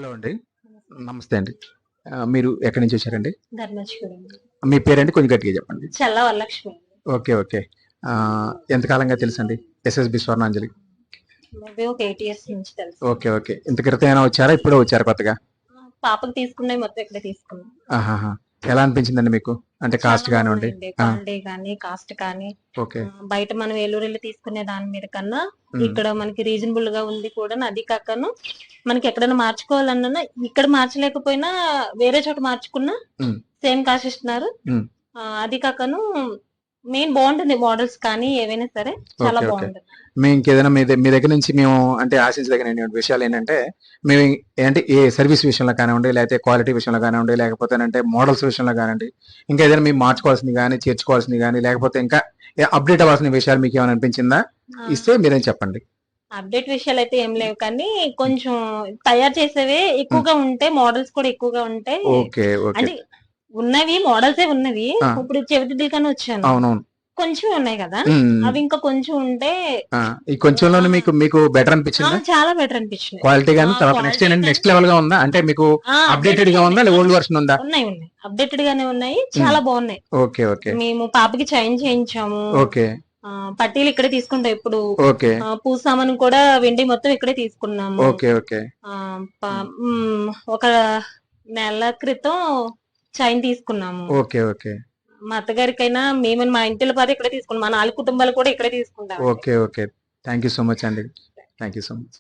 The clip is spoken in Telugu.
హలో అండి. నమస్తే అండి. మీరు ఎక్కడి నుంచి వచ్చారండి? ధర్మచుకుడు మీ పేరండి? కొంచెం గట్టిగా చెప్పండి. చల్ల వరలక్ష్మి. ఓకే. ఓకే. ఎంత కాలంగా తెలుసండి ఎస్ఎస్‌బి స్వర్ణాంజలి? మేబీ ఒక 8 ఇయర్స్ నుంచి తెలుసు. ఓకే. ఓకే. ఇంత క్రితం ఏమైనా వచ్చారా? ఇప్పుడే వచ్చారా కొత్తగా? పాపకి తీసుకున్నవి మొత్తం ఇక్కడే తీసుకున్నాం. ఆహాహా! ఎలా అనిపించిందండి మీకు? అంటే కాస్ట్ చాలా గానివ్వండి. బాగున్నాయండి. ఆ! క్వాలిటీ కానీ కాస్ట్ కానీ ఓకే. బయట మనం ఏలూరెళ్ళి తీసుకునే దాని మీద కన్నా హ్మ్. ఇక్కడ మనకి రీజనబుల్ గా ఉంది కూడా. అది కాకను మనకి ఎక్కడైనా మార్చుకోవాలన్నా ఇక్కడ మార్చలేకపోయినా వేరే చోట మార్చుకున్నా హ్మ్. సేమ్ కాస్ట్ ఇస్తున్నారు. హ్మ్. అది కాకను మెయిన్ బాగుంటుంది మోడల్స్ కానీ ఏవైనా సరే చాలా ఓకే. ఓకే. బాగుంటుంది. మేము ఇంకేదైనా మీ దగ్గర నుంచి మేము అంటే ఆశించదగిన విషయాలేంటంటే, మేము అంటే ఏ సర్వీస్ విషయంలో కానివ్వండి, లేకపోతే క్వాలిటీ విషయంలో కానివ్వండి, లేకపోతేనంటే మోడల్స్ విషయంలో కానివ్వండి, ఇంకా ఏదైనా మేము మార్చుకోవాల్సింది గానీ, చేర్చుకోవాల్సింది గానీ, లేకపోతే ఇంకా అప్‌డేట్ అవ్వాల్సిన విషయాలు మీకేమైనా అనిపించిందా? ఇస్తే మీరేం చెప్పండి. అప్డేట్ విషయాలు అయితే ఏం లేవు కానీ కొంచెం తయారు చేసేవే హ్మ్. ఎక్కువగా ఉంటే మోడల్స్ కూడా ఎక్కువగా ఉంటే ఓకే. ఓకే. అంటే ఉన్నవి మోడల్సే ఉన్నవి. ఆ! ఇప్పుడు చెవిదిద్దులకని వచ్చాను. అవునవును. కొంచెం ఉన్నాయి కదా, హ్మ్. అవి ఇంకా కొంచెం ఉంటే ఆ! ఈ కొంచెంలోనే ఆ మీకు మీకు బెటర్ అనిపించిందా? చాలా బెటర్ అనిపించినాయి. క్వాలిటీ గాని, తర్వాత నెక్స్ట్ క్వాలిటీ ఏంటంటే కానీ నెక్స్ట్ లెవెల్‌గా ఉందా? అంటే మీకు అప్డేటెడ్ గా అప్‌డేటెడ్‌గా ఉందా? ఉన్నాయి. ఓల్డ్ వెర్షన్ ఉందా? ఉన్నాయి ఉన్నాయి అప్డేటెడ్ గానే ఉన్నాయి. హ్మ్. చాలా బాగున్నాయి. ఓకే. ఓకే. మేము పాపకి చైన్ చేయించాము. ఓకే. పట్టీలు ఇక్కడే తీసుకుంటాం ఎప్పుడు. ఓకే. పూజ సామాను కూడా వెండి మొత్తం ఇక్కడే తీసుకున్నాము. ఓకే. ఓకే. ఆ ఒక నెల క్రితం చైన్ తీసుకున్నాము. ఓకే. ఓకే. మా అత్తగారికైనా మేము మా ఇంటిల పాది ఇక్కడే తీసుకున్నాం. మా 4 కుటుంబాలు కూడా ఇక్కడే తీసుకుంటామండి. Okay. Okay. Thank you so much అండి. Thank you so much.